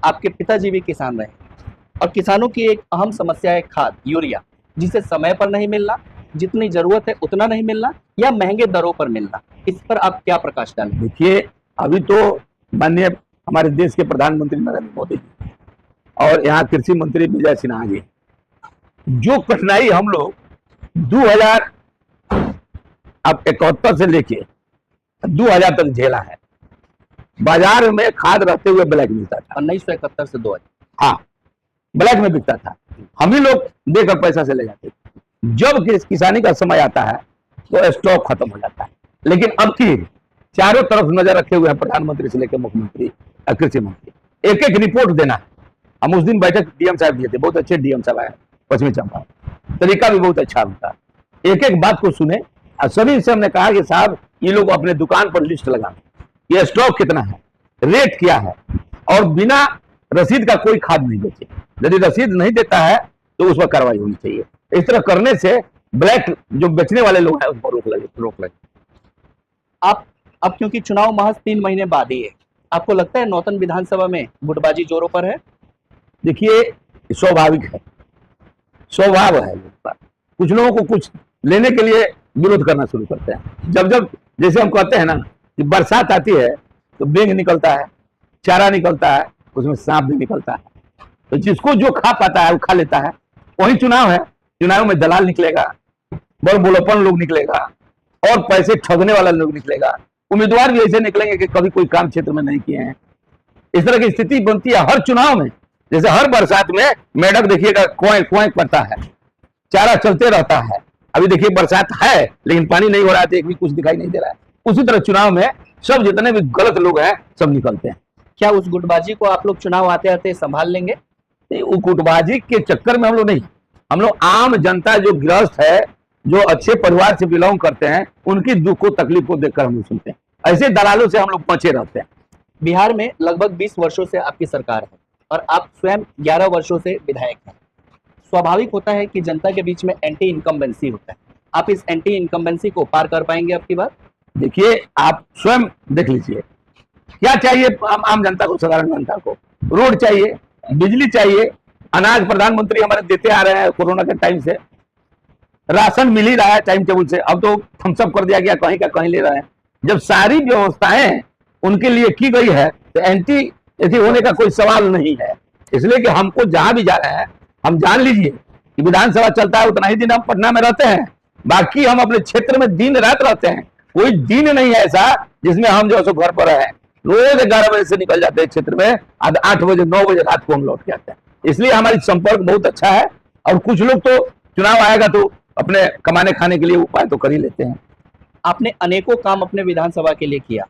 आपके पिताजी भी किसान रहे और किसानों की एक अहम समस्या है खाद यूरिया, जिसे समय पर नहीं मिलना, जितनी जरूरत है उतना नहीं मिलना या महंगे दरों पर मिलना। इस पर आप क्या प्रकाश डालें? देखिए, अभी तो माननीय हमारे देश के प्रधानमंत्री नरेंद्र मोदी जी और यहाँ कृषि मंत्री विजय सिन्हा जी, जो कठिनाई हम लोग 2071 से लेके 2000 तक झेला है। बाजार में खाद रहते हुए ब्लैक मिलता था। 1971 से 2000। हाँ, ब्लैक में बिकता था, हम ही लोग देकर पैसा से ले जाते थे। जब किसानी का समय आता है तो स्टॉक खत्म हो जाता है। लेकिन अब की चारों तरफ नजर रखे हुए हैं प्रधानमंत्री से लेकर मुख्यमंत्री, कृषि मंत्री, एक एक रिपोर्ट देना है। हम उस दिन बैठक डीएम साहब दिए थे, बहुत अच्छे डीएम साहब आए पश्चिमी चंपारण, तरीका भी बहुत अच्छा उनका, एक एक बात को सुने। और सभी से हमने कहा कि साहब ये लोग अपने दुकान पर लिस्ट लगाएं, ये स्टॉक कितना है, रेट क्या है, और बिना रसीद का कोई खाद नहीं बेचे। यदि रसीद नहीं देता है तो उस पर कार्रवाई होनी चाहिए। इस तरह करने से ब्लैक जो बेचने वाले लोग हैं उन पर रोक लगे। आप अब क्योंकि चुनाव महज 3 महीने बाद ही है, आपको लगता है नौतन विधानसभा में गुटबाजी जोरों पर है? देखिए, स्वाभाविक है, स्वभाव है लोग का। कुछ लोगों को कुछ लेने के लिए विरोध करना शुरू करते हैं। जब जैसे हम कहते हैं ना कि बरसात आती है तो बेंग निकलता है, चारा निकलता है, उसमें सांप भी निकलता है। तो जिसको जो खा पाता है वो खा लेता है। वही चुनाव है, चुनाव में दलाल निकलेगा, बोलपन लोग निकलेगा और पैसे ठगने वाला लोग निकलेगा। उम्मीदवार भी ऐसे निकलेंगे कि कभी कोई काम क्षेत्र में नहीं किए हैं। इस तरह की स्थिति बनती है हर चुनाव में। जैसे हर बरसात में मेढक देखिएगा कुएं करता है, चारा चलते रहता है। अभी देखिए बरसात है लेकिन पानी नहीं हो रहा है, एक भी कुछ दिखाई नहीं दे रहा है। उसी तरह चुनाव में सब जितने भी गलत लोग हैं सब निकलते हैं। क्या उस गुटबाजी को आप लोग चुनाव आते आते संभाल लेंगे? वो गुटबाजी के चक्कर में हम लोग नहीं, हम लोग आम जनता जो गृहस्थ है, जो अच्छे परिवार से बिलोंग करते हैं, उनकी दुख को तकलीफ को देखकर हम लोग सुनते हैं। ऐसे दलालों से हम लोग बचे रहते हैं। बिहार में लगभग 20 वर्षों से आपकी सरकार है और आप स्वयं 11 वर्षों से विधायक हैं। स्वाभाविक होता है कि जनता के बीच में एंटी इनकम्बेंसी होता है। आप इस एंटी इनकम्बेंसी को पार कर पाएंगे अब की बार? देखिए, आप स्वयं देख लीजिए क्या चाहिए आम जनता को, साधारण जनता को। रोड चाहिए, बिजली चाहिए, अनाज प्रधानमंत्री हमारे देते आ रहे हैं कोरोना के टाइम से, राशन मिल ही रहा है टाइम टेबल से। अब तो थम्सअप कर दिया गया, कहीं का कहीं ले रहे हैं। जब सारी व्यवस्थाएं उनके लिए की गई है तो एंटी होने का कोई सवाल नहीं है। इसलिए कि हमको जहां भी जा रहे हैं, हम जान लीजिए कि विधानसभा चलता है उतना ही दिन हम पटना में रहते हैं, बाकी हम अपने क्षेत्र में दिन रात रहते हैं। कोई दिन नहीं है ऐसा जिसमें हम जो सो घर पर है। रोज 11 बजे से निकल जाते हैं क्षेत्र में, 8 बजे 9 बजे रात को हम लौट के आते हैं। इसलिए हमारी संपर्क बहुत अच्छा है। और कुछ लोग तो चुनाव आएगा तो अपने कमाने खाने के लिए उपाय तो कर ही लेते हैं। आपने अनेकों काम अपने विधानसभा के लिए किया।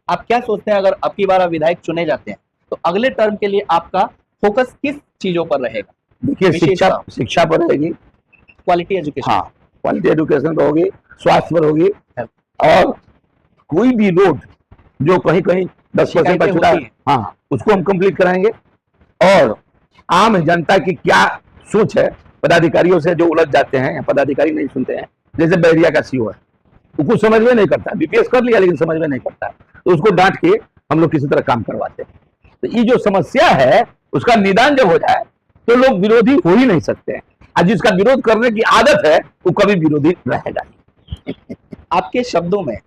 आप क्या सोचते हैं अगर अब की बार विधायक चुने जाते हैं तो अगले टर्म के लिए आपका फोकस किस चीजों पर रहेगा? देखिए, शिक्षा पर रहेगी, क्वालिटी एजुकेशन। हाँ, क्वालिटी एजुकेशन पर होगी, स्वास्थ्य पर होगी, और कोई भी रोड जो कहीं 10% का छुटा, हाँ, उसको हम कंप्लीट कराएंगे। और आम जनता की क्या सोच है, पदाधिकारियों से जो उलझ जाते हैं, पदाधिकारी नहीं सुनते हैं। जैसे बहरिया का सीओ है, वो कुछ समझ में नहीं करता, बीपीएस कर लिया लेकिन समझ में नहीं करता, तो उसको डांट के हम लोग किसी तरह काम करवाते हैं। तो ये जो समस्या है उसका निदान जब हो जाए तो लोग विरोधी हो ही नहीं सकते हैं। आज जिसका विरोध करने की आदत है वो कभी विरोधी रहेगा नहीं। आपके शब्दों में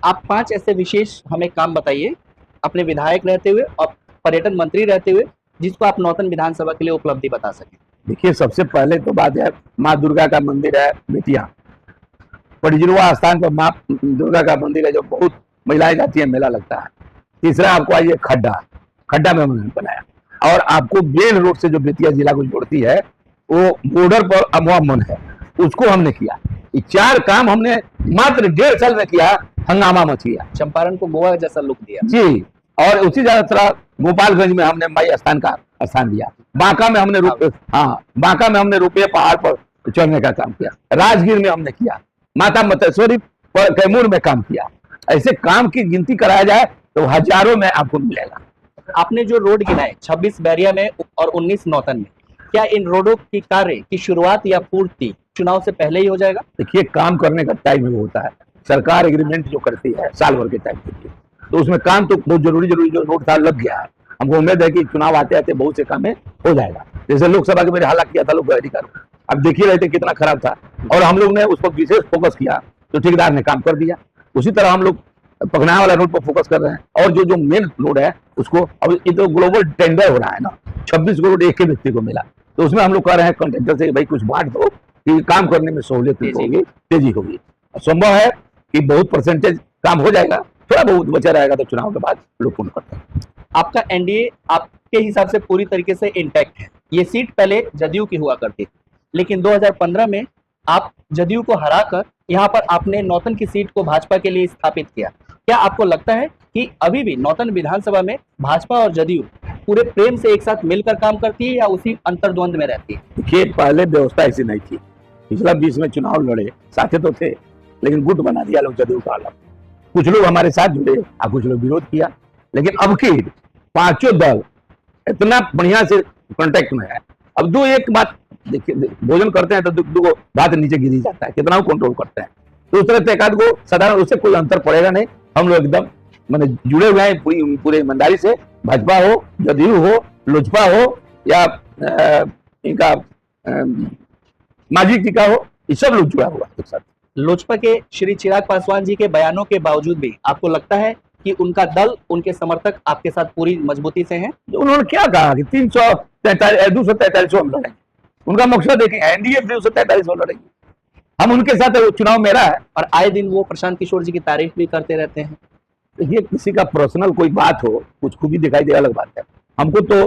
आप 5 ऐसे विशेष हमें काम बताइए अपने विधायक रहते हुए और पर्यटन मंत्री रहते हुए, जिसको आप नौतन विधानसभा के लिए उपलब्धि बता सकें। देखिए, सबसे पहले तो बात है, माँ दुर्गा का मंदिर है बेतिया, पटजिरवा स्थान पर माँ दुर्गा का मंदिर है, जो बहुत महिलाएं जाती है, मेला लगता है। तीसरा आपको आइए खड्डा में हमने बनाया। और आपको बेल रोड से जो बेतिया जिला को जोड़ती है, वो बॉर्डर पर अमवा मन है, उसको हमने किया। ये 4 काम हमने मात्र 1.5 साल में किया, हंगामा मच गया। चंपारण को गोवा जैसा लुक दिया जी। और उसी तरह गोपालगंज में हमने माई स्थान का स्थान दिया। बांका में हमने रुपये पहाड़ पर चढ़ने का काम किया। राजगीर में हमने किया, माता मतेश्वरी कैमूर में काम किया। ऐसे काम की गिनती कराया जाए तो हजारों में आपको मिलेगा। आपने जो रोड गिनाए 26 बैरिया में और 19 नौतन में, क्या इन रोडों की कार्य की शुरुआत या पूर्ति चुनाव से पहले ही हो जाएगा? देखिए, काम करने का टाइम वो होता है, सरकार एग्रीमेंट जो करती है साल भर के टाइम के लिए, तो उसमें काम तो बहुत जरूरी जो रोड था लग गया है। हमको उम्मीद है कि चुनाव आते आते बहुत से काम में हो जाएगा। जैसे लोकसभा के मेरे हालात किया था लोग अधिकार, अब देख ही रहे थे कितना खराब था, और हम लोग ने उस पर विशेष फोकस किया तो ठेकेदार ने काम कर दिया। उसी तरह हम लोग पकड़ाने वाला रोड पर फोकस कर रहे हैं, और जो मेन रोड है उसको, अब ये तो ग्लोबल टेंडर हो रहा है ना, 26 करोड़ एक ही व्यक्ति को मिला, तो उसमें हम लोग कह रहे हैं कॉन्ट्रेक्टर से भाई कुछ बांट दो कि काम करने में सहूलियत होगी, तेजी होगी। संभव है कि बहुत परसेंटेज काम हो जाएगा, थोड़ा बहुत बचा रहेगा तो चुनाव के बाद लोग पूर्ण करते हैं। आपका एनडीए आपके हिसाब से पूरी तरीके से इंटैक्ट है। ये सीट पहले जदयू की हुआ करती थी, लेकिन 2015 में आप जदयू को हराकर यहाँ पर आपने नौतन की सीट को भाजपा के लिए स्थापित किया। क्या आपको लगता है कि अभी भी नौतन विधानसभा में भाजपा और जदयू पूरे प्रेम से एक साथ मिलकर काम करती है या उसी अंतर्द्वंद में रहती है? देखिए, पहले व्यवस्था ऐसी नहीं थी। पिछला 20 में चुनाव लड़े, साथे तो थे, लेकिन गुट बना दिया लोग जदयू का अलग। कुछ लोग हमारे साथ जुड़े और कुछ लोग विरोध किया, लेकिन अब की पांचों दल इतना बढ़िया से कांटेक्ट में है। अब दो एक बात देखिए, भोजन करते हैं तो दो बात नीचे गिरी जाता है, कितना कंट्रोल करते हैं, तो उस तरह से एकाध को साधारण उससे कोई अंतर पड़ेगा नहीं। हम लोग एकदम मैंने जुड़े हुए हैं पूरे ईमानदारी से, भाजपा हो, जदयू हो, लोजपा हो या इनका मांझी जी का हो, ये सब लोग जुड़ा हुआ है एक साथ। लोजपा के श्री चिराग पासवान जी के बयानों के बावजूद भी आपको लगता है कि उनका दल, उनके समर्थक आपके साथ पूरी मजबूती से हैं? उन्होंने क्या कहा कि 243 हम लड़ेंगे, उनका मकसद है कि एनडीए 243 में लड़ेंगे, हम उनके साथ, चुनाव मेरा है। और आए दिन वो प्रशांत किशोर जी की तारीफ भी करते रहते हैं। ये किसी का पर्सनल कोई बात हो, कुछ खूबी दिखाई दे, अलग बात है। हमको तो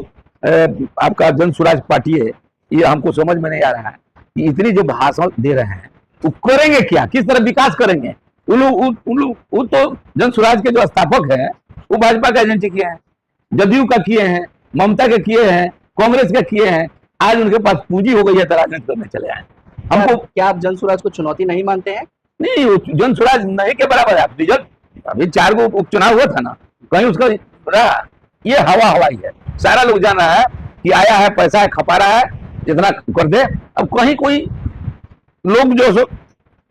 आपका जन स्वराज पार्टी है, ये हमको समझ में नहीं आ रहा है कि इतनी जो भाषण दे रहे हैं वो करेंगे क्या, किस तरह विकास करेंगे। वो तो जन स्वराज के जो स्थापक है वो भाजपा का एजेंट किए हैं, जदयू का किए हैं, ममता के किए हैं, कांग्रेस का किए हैं। आज उनके पास पूंजी हो गई है तो राजनीति करने चले आए। हमको क्या आप जन स्वराज को चुनौती नहीं मानते हैं? नहीं, जन स्वराज नहीं के बराबर है। रिजल्ट अभी 4 गो उपचुनाव हुआ था ना, कहीं उसका रहा, ये हवा हवाई है। सारा लोग जान रहा है कि आया है, पैसा है, खपा रहा है, जितना कर दे। अब कहीं कोई लोग जो सो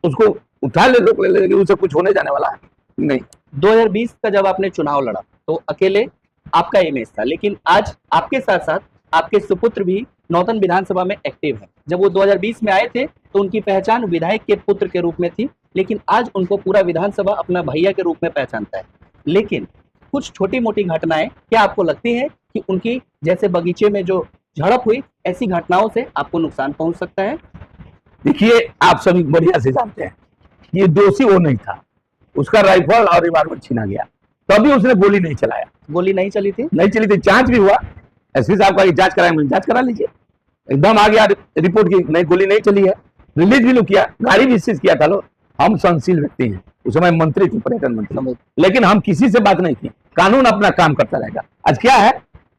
उसको उठा ले, रोक ले, उससे कुछ होने जाने वाला है नहीं। 2020 का जब आपने चुनाव लड़ा तो अकेले आपका इमेज था, लेकिन आज आपके साथ साथ आपके सुपुत्र भी नौतन विधानसभा में एक्टिव है। जब वो 2020 में आए थे तो उनकी पहचान विधायक के पुत्र के रूप में थी, लेकिन आज उनको पूरा विधानसभा अपना भैया के रूप में पहचानता है। लेकिन कुछ छोटी मोटी घटनाएं क्या आपको लगती है कि उनकी, जैसे बगीचे में जो झड़प हुई, ऐसी घटनाओं से आपको नुकसान पहुंच सकता है? देखिए, आप सभी बढ़िया से जानते हैं ये दोषी वो नहीं था, उसका राइफल और रिवॉल्वर छीना गया, तभी उसने गोली नहीं चलाया। गोली नहीं चली थी? नहीं चली थी, जांच भी हुआ, एसपी साहब का जांच कराएंगे, जांच करा लीजिए, एकदम आ गया रिपोर्ट की नहीं, गोली नहीं चली है। रिलीज भी लोग किया, गाड़ी भी सीज किया था। लो, हम सहनशील व्यक्ति हैं, उस समय मंत्री थे, पर्यटन मंत्री, लेकिन हम किसी से बात नहीं की, कानून अपना काम करता रहेगा। आज क्या है,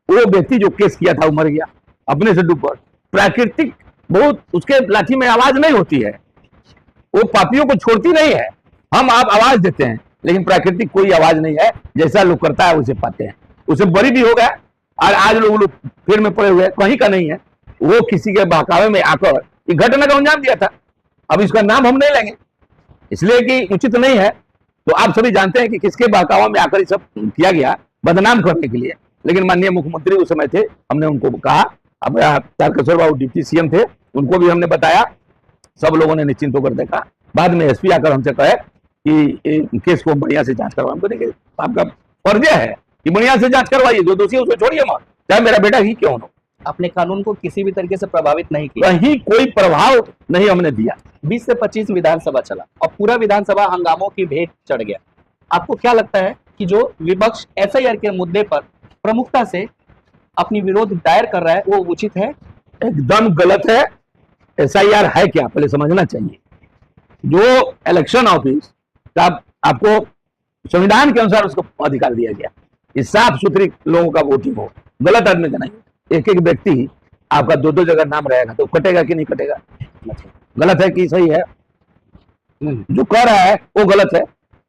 वो व्यक्ति जो केस किया था वो मर गया अपने से डूब कर। प्राकृतिक बहुत, उसके लाठी में आवाज नहीं होती है, वो पापियों को छोड़ती नहीं है। हम आप आवाज देते हैं, लेकिन प्राकृतिक कोई आवाज नहीं है, जैसा लोग करता है उसे पाते हैं। उसे बरी भी हो गया और आज लोग फिर में पड़े हुए, कहीं का नहीं है। वो किसी के बहकावे में आकर ये घटना का अंजाम दिया था। अब इसका नाम हम नहीं लेंगे, इसलिए कि उचित नहीं है। तो आप सभी जानते हैं कि किसके बहकावा में आकर ये सब किया गया, बदनाम करने के लिए। लेकिन माननीय मुख्यमंत्री उस समय थे, हमने उनको कहा, अब तारकेश्वर बाबू डिप्टी सीएम थे, उनको भी हमने बताया, सब लोगों ने निश्चिंत होकर देखा। बाद में एसपी आकर हमसे कहे कि केस को बढ़िया से जांच करवाएं। हमको देखिए, आपका फर्ज है कि बढ़िया से जांच करवाइए, जो दोषी है उसको छोड़िए मत, चाहे मेरा बेटा ही क्यों हो। अपने कानून को किसी भी तरीके से प्रभावित नहीं किया, कहीं कोई प्रभाव नहीं हमने दिया। 20 से 25 विधानसभा चला और पूरा विधानसभा हंगामों की भेंट चढ़ गया। आपको क्या लगता है कि जो विपक्ष एफआईआर के मुद्दे पर प्रमुखता से अपनी विरोध दायर कर रहा है वो उचित है? एकदम गलत है। एसआईआर है क्या, पहले समझना चाहिए। जो इलेक्शन ऑफिस का आपको संविधान के अनुसार उसको अधिकार दिया गया, इस साफ सुथरी लोगों का वोटिंग हो, गलत आदमी का नहीं। एक एक व्यक्ति आपका 2-2 जगह नाम रहेगा तो कटेगा कि नहीं कटेगा? गलत है कि सही है? जो कर रहा है वो गलत है,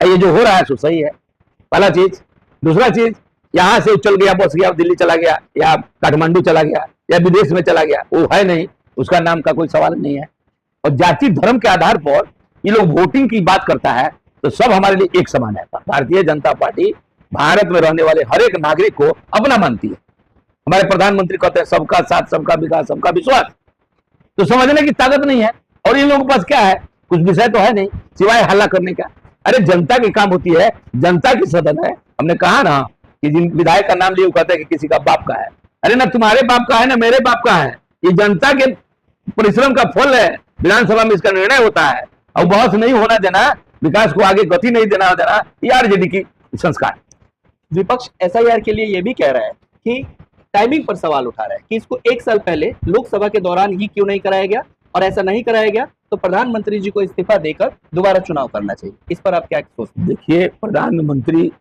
ये जो हो रहा है सो सही है, पहला चीज। दूसरा चीज, यहाँ से चल गया, बस गया, दिल्ली चला गया या काठमांडू चला गया या विदेश में चला गया, वो है नहीं, उसका नाम का कोई सवाल नहीं है। और जाति धर्म के आधार पर ये लोग वोटिंग की बात करता है तो सब हमारे लिए एक समान है। भारतीय जनता पार्टी भारत में रहने वाले हर एक नागरिक को अपना मानती है। हमारे प्रधानमंत्री कहते हैं सबका साथ, सबका विकास, सबका विश्वास। तो समझने की ताकत नहीं है। और इन लोगों के पास क्या है? कुछ विषय तो है नहीं सिवाय हल्ला करने का। अरे जनता की काम होती है, जनता की सदन है। हमने कहा ना कि जिन विधायक का नाम लिए कहते हैं कि किसी का बाप का है। अरे ना तुम्हारे बाप का है ना मेरे बाप का है, ये जनता के परिश्रम का फल है। विधानसभा में इसका निर्णय होता है। और बहस नहीं होना देना, विकास को आगे गति नहीं देना ये आरजेडी की संस्कार। विपक्ष एसआईआर के लिए ये भी कह रहा है कि टाइमिंग पर सवाल उठा रहा है कि इसको 1 साल पहले लोकसभा के दौरान ही क्यों नहीं कराया गया, और ऐसा नहीं कराया गया तो प्रधानमंत्री जी को इस्तीफा देकर दोबारा चुनाव करना चाहिए। इस पर आप क्या सोचते हैं? देखिए, प्रधानमंत्री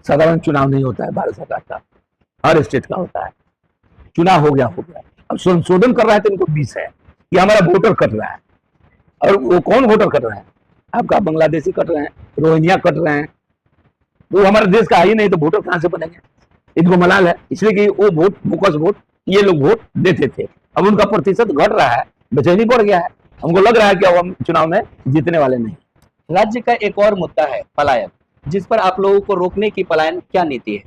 साधारण चुनाव नहीं होता है भारत सरकार का, हर स्टेट का होता है। चुनाव हो गया। अब संशोधन कर रहा है तो इनको 20 है कि हमारा वोटर कट रहा है। और वो कौन वोटर कट रहा है? आपका बांग्लादेशी कट रहे हैं, रोहिंग्या कट रहे हैं। वो हमारे देश का ही नहीं तो वोटर कहां से बनेंगे? इनको मलाल है इसलिए कि वो वोट, फोकस वोट, ये लोग वोट देते थे। अब उनका प्रतिशत घट रहा है, बेचैनी बढ़ गया है। हमको लग रहा है कि अब हम चुनाव में जीतने वाले नहीं। राज्य का एक और मुद्दा है पलायन, जिस पर आप लोगों को रोकने की पलायन क्या नीति है?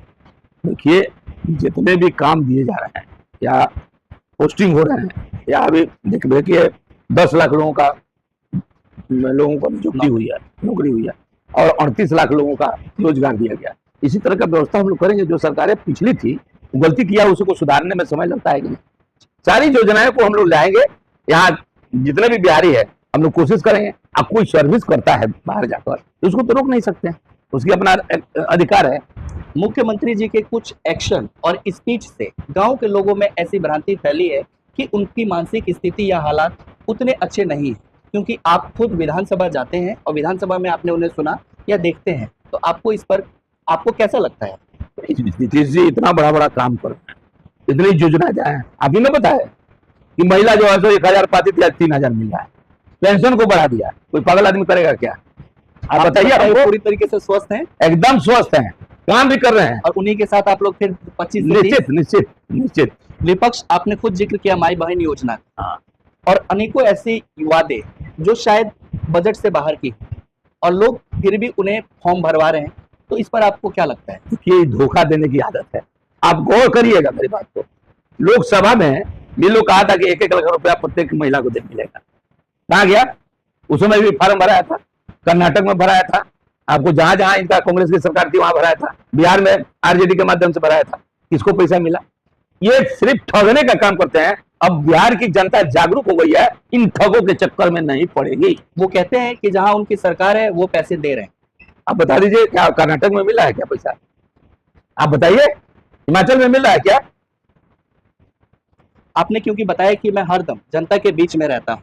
देखिए, जितने भी काम दिए जा रहे हैं या पोस्टिंग हो रहे हैं या अभी देखिए 10 लाख लोगों को नियुक्ति हुई है, नौकरी हुई है, और 38 लाख लोगों का रोजगार दिया गया। इसी तरह का व्यवस्था हम लोग करेंगे। जो सरकारें पिछली थी गलती किया, उसको सुधारने में समय लगता है कि नहीं। सारी योजनाएं को हम लोग लाएंगे। यहाँ जितने भी बिहारी है हम लोग कोशिश करेंगे। अब कोई सर्विस करता है बाहर जाकर तो उसको तो रोक नहीं सकते हैं, उसकी अपना अधिकार है। मुख्यमंत्री जी के कुछ एक्शन और स्पीच से गांव के लोगों में ऐसी भ्रांति फैली है कि उनकी मानसिक स्थिति या हालात उतने अच्छे नहीं है, क्योंकि आप खुद विधानसभा जाते हैं और विधानसभा में आपने उन्हें सुना या देखते हैं, तो आपको इस पर आपको कैसा लगता है? नीतीश जी इतना बड़ा बड़ा काम कर रहे हैं, इतनी योजना जाए। अभी ने बताया कि महिला जो है तो 1000 पाती थी, आज 3000 मिल रहा है। पेंशन को बढ़ा दिया। कोई पागल आदमी करेगा क्या? आप बताइए। पूरी तरीके से स्वस्थ हैं? एकदम स्वस्थ हैं, काम भी कर रहे हैं। और उन्हीं के साथ आप लोग फिर 25 निश्चित। विपक्ष, आपने खुद जिक्र किया माई बहन योजना, हाँ। और अनेकों ऐसे वादे जो शायद बजट से बाहर की, और लोग फिर भी उन्हें फॉर्म भरवा रहे हैं, तो इस पर आपको क्या लगता है? देखिए, धोखा देने की आदत है। आप गौर करिएगा मेरी बात को। लोकसभा में ये लोग कहा था कि 1-1 लाख रुपया प्रत्येक महिला को दे मिलेगा। कहाँ गया? उस समय भी फार्म भराया था, कर्नाटक में भराया था, आपको जहां जहां इनका कांग्रेस की सरकार थी वहां भराया था, बिहार में आरजेडी के माध्यम से भराया था। किसको पैसा मिला? ये सिर्फ ठगने का काम करते हैं। अब बिहार की जनता जागरूक हो गई है, इन ठगों के चक्कर में नहीं पड़ेगी। वो कहते हैं कि जहां उनकी सरकार है वो पैसे दे रहे हैं। आप बता दीजिए, क्या कर्नाटक में मिला है क्या पैसा? आप बताइए, हिमाचल में मिल रहा है क्या? आपने क्योंकि बताया कि मैं हरदम जनता के बीच में रहता हूं,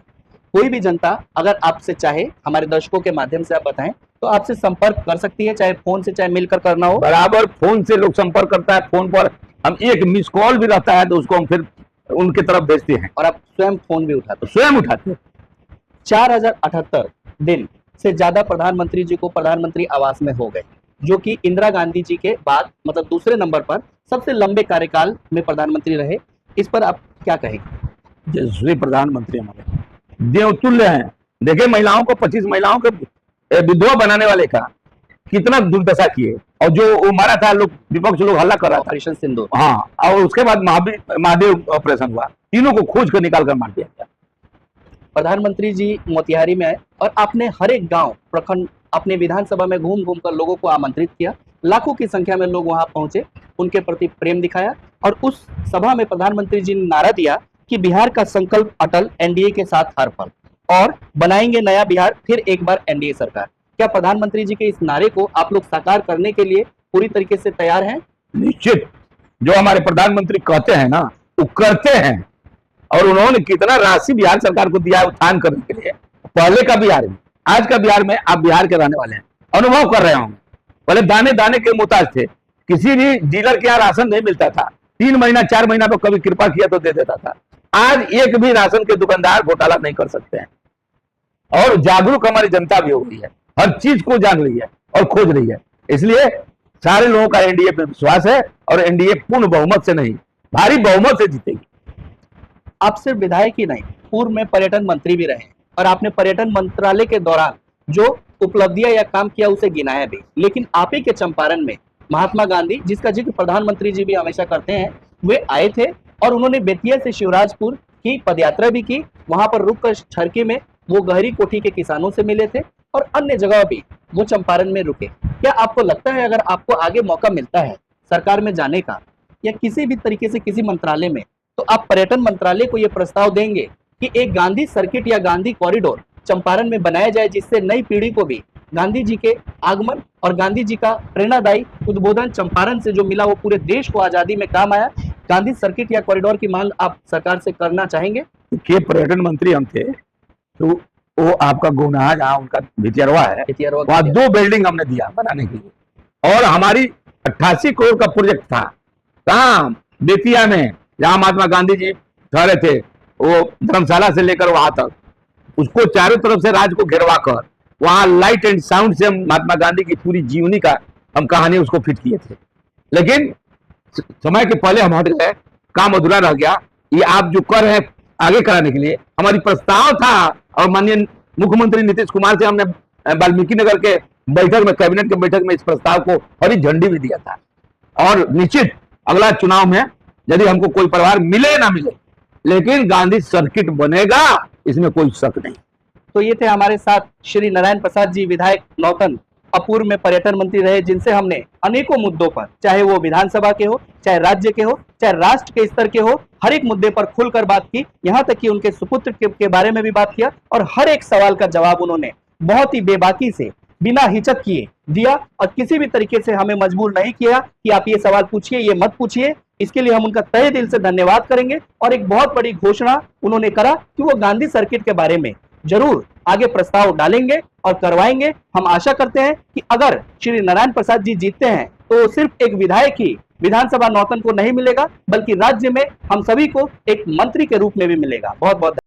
कोई भी जनता अगर आपसे चाहे, हमारे दर्शकों के माध्यम से आप बताएं, तो आपसे संपर्क कर सकती है, चाहे फोन से चाहे मिलकर करना हो। बराबर फोन से लोग संपर्क करता है। फोन पर हम एक मिस कॉल भी रहता है तो उसको हम फिर उनकी तरफ भेजते हैं। और आप स्वयं फोन भी उठाते हैं? स्वयं उठाते हैं। 4078 दिन से ज्यादा प्रधानमंत्री जी को प्रधानमंत्री आवास में हो गए, जो कि इंदिरा गांधी जी के बाद मतलब दूसरे नंबर पर सबसे लंबे कार्यकाल में प्रधानमंत्री रहे। इस पर आप क्या कहेंगे? यशस्वी प्रधानमंत्री हमारे देवतुल्य हैं। देखिए, महिलाओं को 25 महिलाओं के विधवा बनाने वाले का कितना दुर्दशा किए, और जो वो मारा था, लोग विपक्ष लोग हल्ला कर रहा था, ऑपरेशन सिंदूर। हाँ, और उसके बाद महादेव ऑपरेशन हुआ, तीनों को खोज कर निकाल कर मार दिया गया। प्रधानमंत्री जी मोतिहारी में आए और आपने हर एक गांव प्रखंड अपने विधानसभा में घूम घूम कर लोगों को आमंत्रित किया। लाखों की संख्या में लोग वहां पहुंचे, उनके प्रति प्रेम दिखाया, और उस सभा में प्रधानमंत्री जी ने नारा दिया कि बिहार का संकल्प अटल, एनडीए के साथ हर पल, और बनाएंगे नया बिहार, फिर एक बार एनडीए सरकार। क्या प्रधानमंत्री जी के इस नारे को आप लोग साकार करने के लिए पूरी तरीके से तैयार हैं? निश्चित। जो हमारे प्रधानमंत्री कहते हैं ना, वो करते हैं। और उन्होंने कितना राशि बिहार सरकार को दिया उत्थान करने के लिए। पहले का बिहार में, आज का बिहार में, आप बिहार के रहने वाले हैं, अनुभव कर रहे होंगे। पहले दाने दाने के मोहताज थे, किसी भी डीलर के यहाँ राशन नहीं मिलता था। 3 महीना 4 महीना पर कभी कृपा किया तो दे देता था। आज एक भी राशन के दुकानदार घोटाला नहीं कर सकते हैं। और जागरूक हमारी जनता भी हो गई है, हर चीज को जान रही है और खोज रही है। इसलिए सारे लोगों का एनडीए पे विश्वास है, और एनडीए पूर्ण बहुमत से नहीं, भारी बहुमत से जीतेगी। आप सिर्फ विधायक ही नहीं, पूर्व में पर्यटन मंत्री भी रहे, और आपने पर्यटन मंत्रालय के दौरान जो उपलब्धियां या काम किया उसे गिनाया भी। लेकिन आप ही के चंपारण में महात्मा गांधी, जिसका जिक्र प्रधानमंत्री जी भी हमेशा करते हैं, वे आए थे और उन्होंने बेतिया से शिवराजपुर की पदयात्रा भी की। वहां पर रुककर छरकी में वो गहरी कोठी के किसानों से मिले थे और अन्य जगह भी वो चंपारण में रुके। क्या आपको लगता है अगर आपको आगे मौका मिलता है सरकार में जाने का या किसी भी तरीके से किसी मंत्रालय में, तो आप पर्यटन मंत्रालय को ये प्रस्ताव देंगे कि एक गांधी सर्किट या गांधी कॉरिडोर चंपारण में बनाया जाए, जिससे नई पीढ़ी को भी गांधी जी के आगमन और गांधी जी का प्रेरणादायी उद्बोधन चंपारण से जो मिला वो पूरे देश को आजादी में काम आया। गांधी सर्किट या कॉरिडोर की मांग आप सरकार से करना चाहेंगे? के पर्यटन मंत्री हम थे, तो वो आपका गुनाह जहाँ उनका भितियरवा है, वहाँ 2 बिल्डिंग हमने दिया बनाने के लिए, और हमारी 88 करोड़ का प्रोजेक्ट था कहाँ, बेतिया में, जहाँ महात्मा गांधी जी ठहरे थे, वो धर्मशाला से लेकर वहां तक, उसको चारों तरफ से राज को घेरवा कर वहां लाइट एंड साउंड से हम महात्मा गांधी की पूरी जीवनी का हम कहानी उसको फिट किए थे। लेकिन समय के पहले हम हट गए, काम अधूरा रह गया। ये आप जो कर रहे हैं आगे कराने के लिए, हमारी प्रस्ताव था और माननीय मुख्यमंत्री नीतीश कुमार से हमने वाल्मीकि नगर के बैठक में, कैबिनेट के बैठक में इस प्रस्ताव को हरी झंडी भी दिया था। और निश्चित अगला चुनाव में यदि हमको कोई परिवार मिले ना मिले, लेकिन गांधी सर्किट बनेगा, इसमें कोई शक नहीं। तो ये थे हमारे साथ श्री नारायण प्रसाद जी, विधायक नौतन, अपूर्व में पर्यटन मंत्री रहे, जिनसे हमने अनेकों मुद्दों पर, चाहे वो विधानसभा के हो, चाहे राज्य के हो, चाहे राष्ट्र के स्तर के हो, हर एक मुद्दे पर खुलकर बात की। यहाँ तक कि उनके सुपुत्र के बारे में भी बात किया और हर एक सवाल का जवाब उन्होंने बहुत ही बेबाकी से, बिना हिचक किए दिया और किसी भी तरीके से हमें मजबूर नहीं किया कि आप ये सवाल पूछिए, ये मत पूछिए। इसके लिए हम उनका तहे दिल से धन्यवाद करेंगे। और एक बहुत बड़ी घोषणा उन्होंने करा कि वो गांधी सर्किट के बारे में जरूर आगे प्रस्ताव डालेंगे और करवाएंगे। हम आशा करते हैं कि अगर श्री नारायण प्रसाद जी जीतते हैं तो सिर्फ एक विधायक ही विधानसभा नौतन को नहीं मिलेगा, बल्कि राज्य में हम सभी को एक मंत्री के रूप में भी मिलेगा। बहुत बहुत